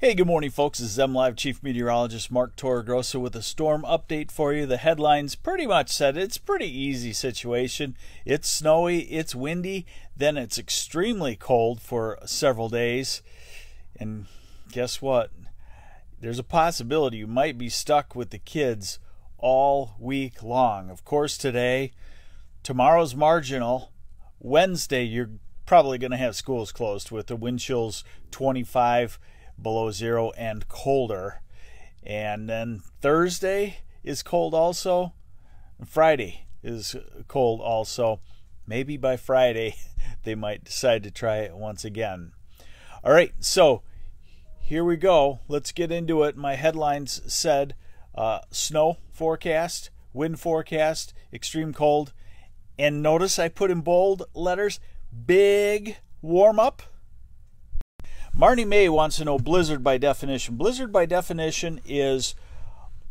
Hey, good morning, folks. This is MLive Chief Meteorologist Mark Torregrossa with a storm update for you. The headlines pretty much said it's a pretty easy situation. It's snowy, it's windy, then it's extremely cold for several days. And guess what? There's a possibility you might be stuck with the kids all week long. Of course, tomorrow's marginal. Wednesday, you're probably going to have schools closed with the wind chills 25 below zero and colder. And then Thursday is cold also. Friday is cold also. Maybe by Friday they might decide to try it once again. All right, so here we go. Let's get into it. My headlines said snow forecast, wind forecast, extreme cold. And notice I put in bold letters, big warm up. Marnie May wants to know blizzard by definition. Blizzard by definition is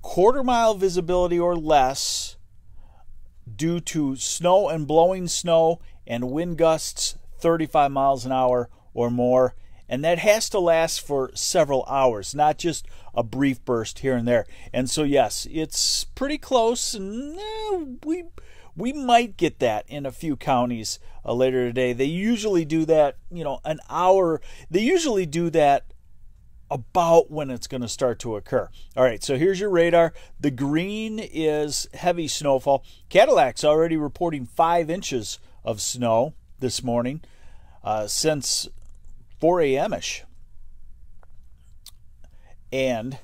quarter-mile visibility or less due to snow and blowing snow and wind gusts 35 miles an hour or more. And that has to last for several hours, not just a brief burst here and there. And so, yes, it's pretty close. And we might get that in a few counties later today. They usually do that, an hour. They usually do that about when it's going to start to occur. All right, so here's your radar. The green is heavy snowfall. Cadillac's already reporting 5 inches of snow this morning since 4 a.m.-ish. And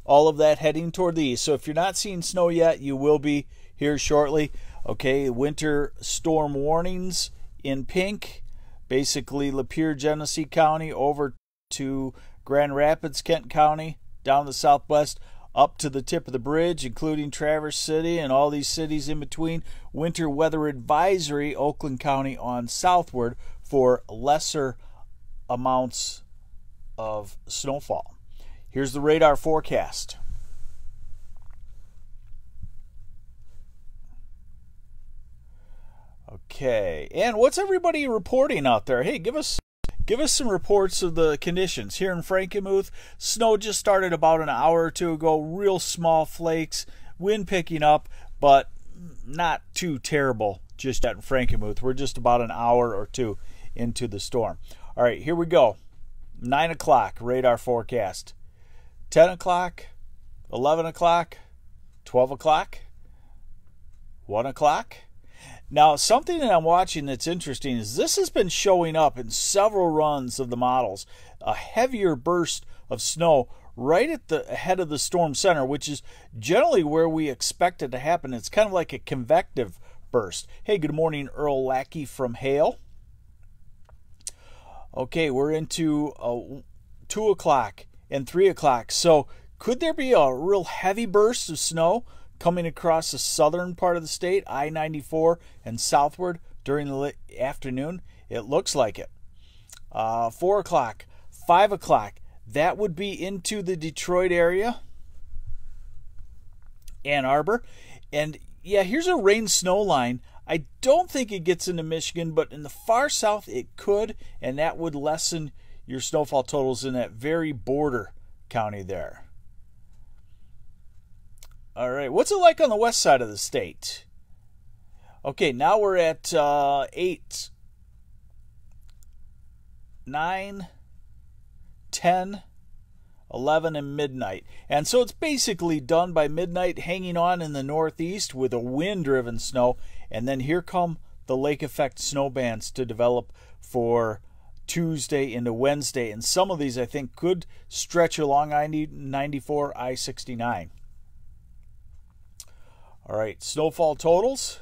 all of that heading toward the east. So if you're not seeing snow yet, you will be here shortly. Okay, winter storm warnings in pink, basically Lapeer, Genesee County, over to Grand Rapids, Kent County, down the southwest, up to the tip of the bridge, including Traverse City and all these cities in between. Winter weather advisory, Oakland County on southward for lesser amounts of snowfall. Here's the radar forecast. Okay, and what's everybody reporting out there? Hey, give us some reports of the conditions. Here in Frankenmuth, snow just started about an hour or two ago, real small flakes, wind picking up, but not too terrible just yet in Frankenmuth. We're just about an hour or two into the storm. All right, here we go. 9 o'clock, radar forecast. 10 o'clock, 11 o'clock, 12 o'clock, 1 o'clock. Now, something that I'm watching that's interesting is this has been showing up in several runs of the models. A heavier burst of snow right at the head of the storm center, which is generally where we expect it to happen. It's kind of like a convective burst. Hey, good morning, Earl Lackey from Hale. Okay, we're into 2 o'clock and 3 o'clock. So could there be a real heavy burst of snow coming across the southern part of the state, I-94 and southward during the afternoon? It looks like it. 4 o'clock, 5 o'clock, that would be into the Detroit area, Ann Arbor. And yeah, here's a rain-snow line. I don't think it gets into Michigan, but in the far south it could, and that would lessen your snowfall totals in that very border county there. All right, what's it like on the west side of the state? Okay, now we're at 8, 9, 10, 11, and midnight. And so it's basically done by midnight, hanging on in the northeast with a wind-driven snow. And then here come the lake effect snow bands to develop for Tuesday into Wednesday. And some of these, I think, could stretch along I-94, I-69. All right, snowfall totals.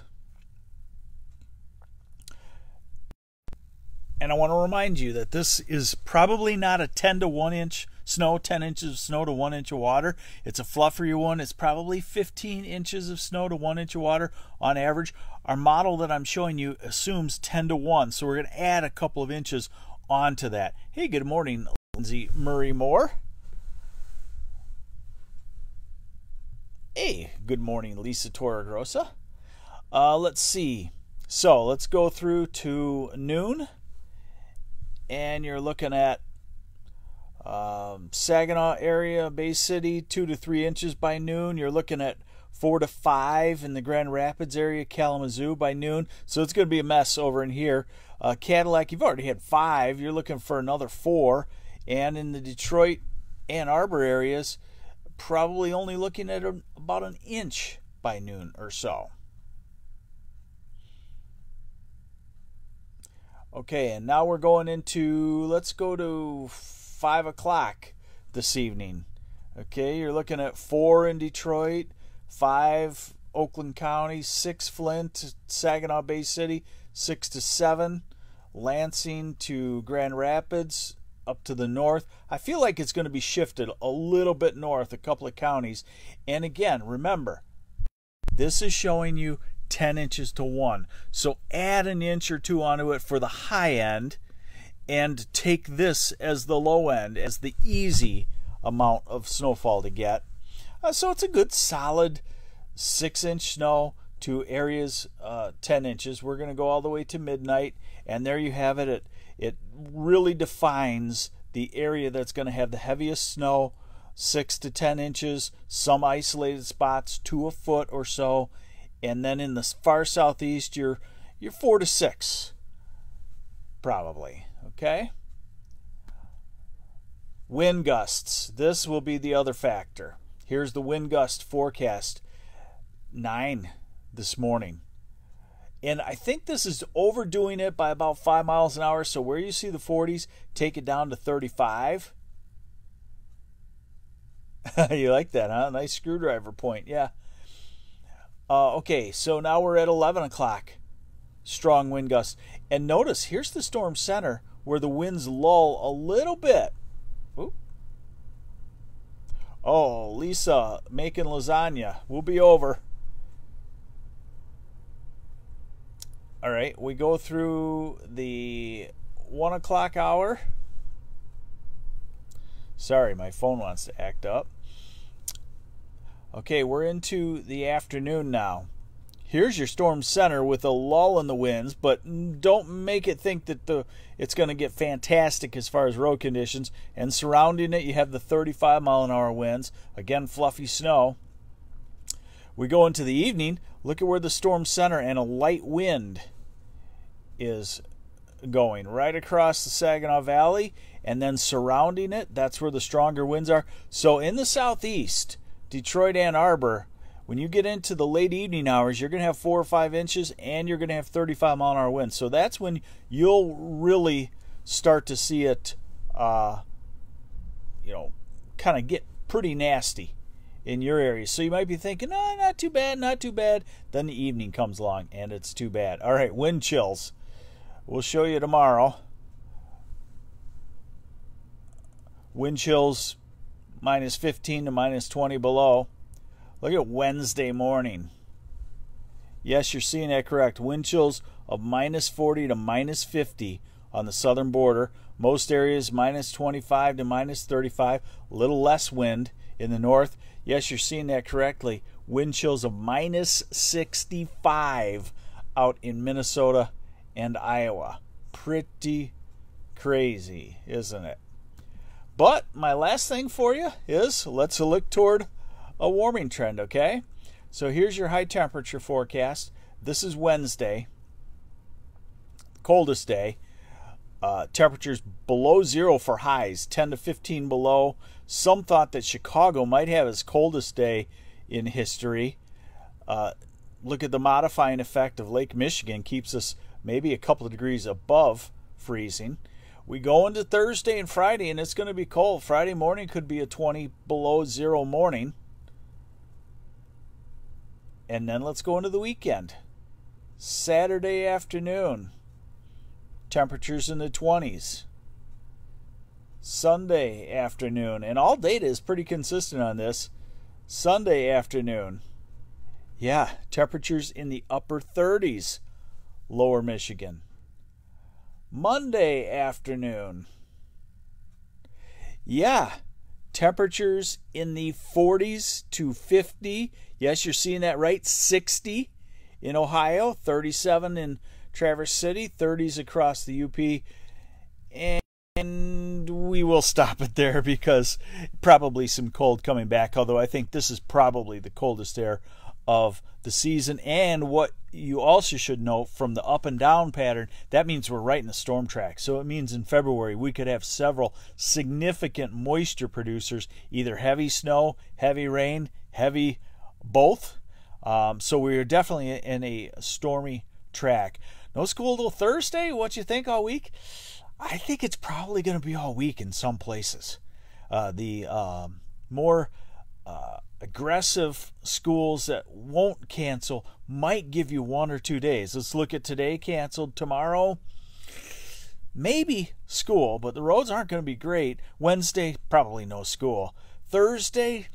And I want to remind you that this is probably not a 10 to 1 inch snow, 10 inches of snow to 1 inch of water. It's a fluffier one. It's probably 15 inches of snow to 1 inch of water on average. Our model that I'm showing you assumes 10 to 1, so we're going to add a couple of inches onto that. Hey, good morning, Lindsay Murray Moore. Hey, good morning, Lisa Torregrossa. Let's see. So let's go through to noon. And you're looking at Saginaw area, Bay City, 2 to 3 inches by noon. You're looking at 4 to 5 in the Grand Rapids area, Kalamazoo by noon. So it's going to be a mess over in here. Cadillac, you've already had 5. You're looking for another 4. And in the Detroit, Ann Arbor areas, probably only looking at about an inch by noon or so. Okay, and now we're going into, let's go to 5 o'clock this evening. Okay, you're looking at 4 in Detroit, 5 Oakland County, 6 Flint, Saginaw Bay City, 6 to 7, Lansing to Grand Rapids, up to the north. I feel like it's going to be shifted a little bit north, a couple of counties. And again, remember, this is showing you 10 inches to 1. So add an inch or 2 onto it for the high end and take this as the low end, as the easy amount of snowfall to get. So it's a good solid 6-inch snow to areas 10 inches. We're going to go all the way to midnight, and there you have it. It really defines the area that's going to have the heaviest snow, 6 to 10 inches, some isolated spots, 2 a foot or so. And then in the far southeast, you're 4 to 6, probably. Okay? Wind gusts. This will be the other factor. Here's the wind gust forecast. 9 this morning. And I think this is overdoing it by about 5 miles an hour. So where you see the 40s, take it down to 35. You like that, huh? Nice screwdriver point. Yeah. Okay, so now we're at 11 o'clock. Strong wind gusts. And notice, here's the storm center where the winds lull a little bit. Oop. Oh, Lisa making lasagna. We'll be over. All right, we go through the 1 o'clock hour. Sorry, my phone wants to act up. Okay, we're into the afternoon now. Here's your storm center with a lull in the winds, but don't make it think that it's going to get fantastic as far as road conditions. And surrounding it, you have the 35-mile-an-hour winds. Again, fluffy snow. We go into the evening. Look at where the storm center and a light wind is going. Right across the Saginaw Valley, and then surrounding it, that's where the stronger winds are. So in the southeast, Detroit, Ann Arbor, when you get into the late evening hours, you're going to have 4 or 5 inches, and you're going to have 35-mile-an-hour winds. So that's when you'll really start to see it, kind of get pretty nasty in your area. So you might be thinking, oh, not too bad, not too bad. Then the evening comes along, and it's too bad. All right, wind chills. We'll show you tomorrow. Wind chills minus 15 to minus 20 below. Look at Wednesday morning. Yes, you're seeing that correct. Wind chills of minus 40 to minus 50 on the southern border. Most areas minus 25 to minus 35. A little less wind in the north. Yes, you're seeing that correctly. Wind chills of minus 65 out in Minnesota and Iowa. Pretty crazy, isn't it? But my last thing for you is let's look toward a warming trend, okay? So here's your high temperature forecast. This is Wednesday, coldest day. Temperatures below 0 for highs, 10 to 15 below. Some thought that Chicago might have its coldest day in history. Look at the modifying effect of Lake Michigan, keeps us maybe a couple of degrees above freezing. We go into Thursday and Friday, and it's going to be cold. Friday morning could be a 20 below 0 morning. And then let's go into the weekend. Saturday afternoon, temperatures in the 20s. Sunday afternoon, and all data is pretty consistent on this. Sunday afternoon, yeah, temperatures in the upper 30s, lower Michigan. Monday afternoon, yeah, temperatures in the 40s to 50. Yes, you're seeing that right. 60 in Ohio, 37 in Traverse City, 30s across the UP. And we will stop it there because probably some cold coming back, although I think this is probably the coldest air of the season. And what you also should know from the up and down pattern, that means we're right in the storm track. So it means in February we could have several significant moisture producers, either heavy snow, heavy rain, heavy both. So we're definitely in a stormy track. No school till Thursday. What you think all week? I think it's probably going to be all week in some places. The more aggressive schools that won't cancel might give you 1 or 2 days. Let's look at today, canceled. Tomorrow, maybe school, but the roads aren't going to be great. Wednesday, probably no school. Thursday,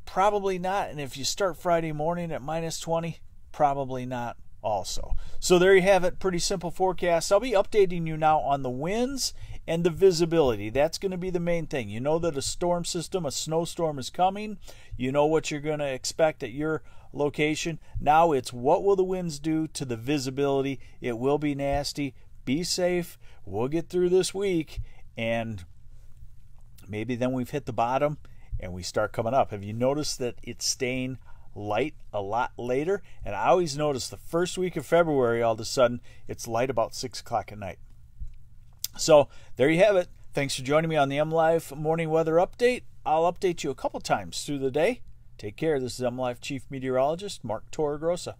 probably not. And if you start Friday morning at -20, probably not also. So there you have it. Pretty simple forecast. I'll be updating you now on the winds and the visibility. That's going to be the main thing. You know that a storm system, a snowstorm is coming. You know what you're going to expect at your location. Now it's what will the winds do to the visibility. It will be nasty. Be safe. We'll get through this week, and maybe then we've hit the bottom and we start coming up. Have you noticed that it's staying light a lot later? And I always notice the first week of February, all of a sudden, it's light about 6 o'clock at night. So there you have it. Thanks for joining me on the MLive Morning Weather Update. I'll update you a couple times through the day. Take care. This is MLive Chief Meteorologist Mark Torregrossa.